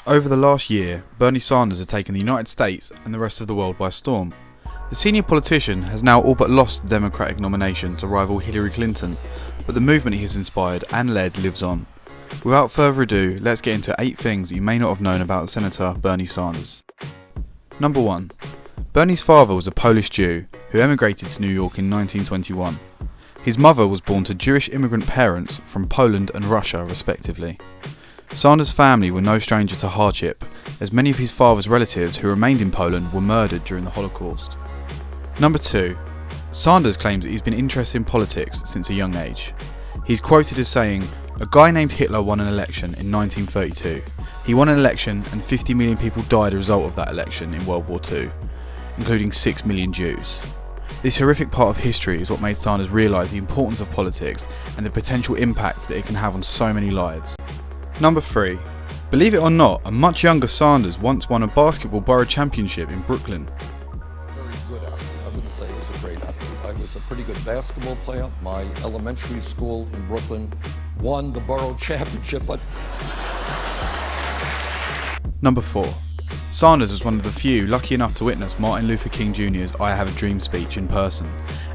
Over the last year, Bernie Sanders has taken the United States and the rest of the world by storm. The senior politician has now all but lost the Democratic nomination to rival Hillary Clinton, but the movement he has inspired and led lives on. Without further ado, let's get into 8 things that you may not have known about Senator Bernie Sanders. Number 1. Bernie's father was a Polish Jew who emigrated to New York in 1921. His mother was born to Jewish immigrant parents from Poland and Russia respectively. Sanders' family were no stranger to hardship, as many of his father's relatives who remained in Poland were murdered during the Holocaust. Number 2. Sanders claims that he's been interested in politics since a young age. He's quoted as saying, "A guy named Hitler won an election in 1932. He won an election and 50 million people died as a result of that election in World War II, including 6 million Jews." This horrific part of history is what made Sanders realise the importance of politics and the potential impact that it can have on so many lives. Number 3. Believe it or not, a much younger Sanders once won a basketball borough championship in Brooklyn. Very good athlete. I wouldn't say he was a great athlete. I was a pretty good basketball player. My elementary school in Brooklyn won the borough championship. Number 4. Sanders was one of the few lucky enough to witness Martin Luther King Jr.'s I Have a Dream speech in person,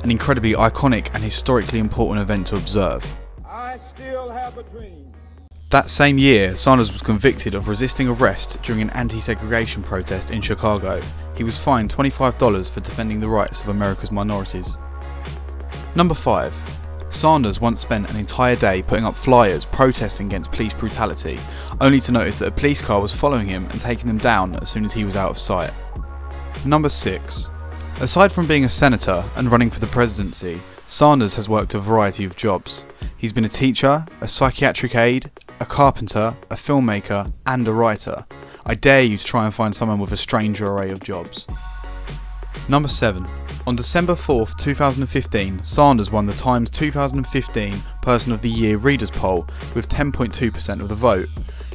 an incredibly iconic and historically important event to observe. I still have a dream. That same year, Sanders was convicted of resisting arrest during an anti-segregation protest in Chicago. He was fined $25 for defending the rights of America's minorities. Number 5. Sanders once spent an entire day putting up flyers protesting against police brutality, only to notice that a police car was following him and taking them down as soon as he was out of sight. Number 6. Aside from being a senator and running for the presidency, Sanders has worked a variety of jobs. He's been a teacher, a psychiatric aide, a carpenter, a filmmaker, and a writer. I dare you to try and find someone with a stranger array of jobs. Number 7. On December 4th, 2015, Sanders won the Times 2015 Person of the Year Readers Poll with 10.2% of the vote.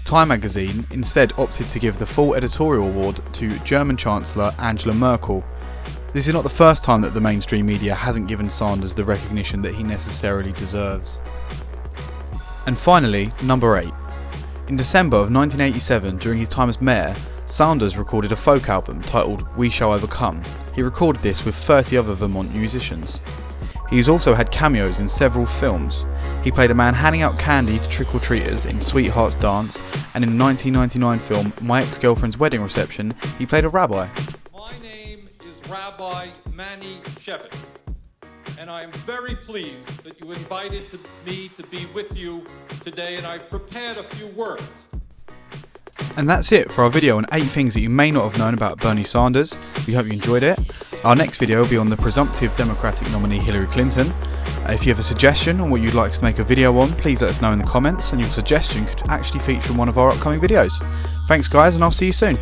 Time magazine instead opted to give the full editorial award to German Chancellor Angela Merkel. This is not the first time that the mainstream media hasn't given Sanders the recognition that he necessarily deserves. And finally, number 8. In December of 1987, during his time as mayor, Sanders recorded a folk album titled We Shall Overcome. He recorded this with 30 other Vermont musicians. He's also had cameos in several films. He played a man handing out candy to trick-or-treaters in Sweetheart's Dance, and in the 1999 film My Ex-Girlfriend's Wedding Reception, he played a rabbi. My name is Rabbi Manny Shevitz, and I am very pleased that you invited me to be with you today, and I've prepared a few words. And that's it for our video on 8 things that you may not have known about Bernie Sanders. We hope you enjoyed it. Our next video will be on the presumptive Democratic nominee Hillary Clinton. If you have a suggestion on what you'd like us to make a video on, please let us know in the comments, and your suggestion could actually feature in one of our upcoming videos. Thanks guys, and I'll see you soon.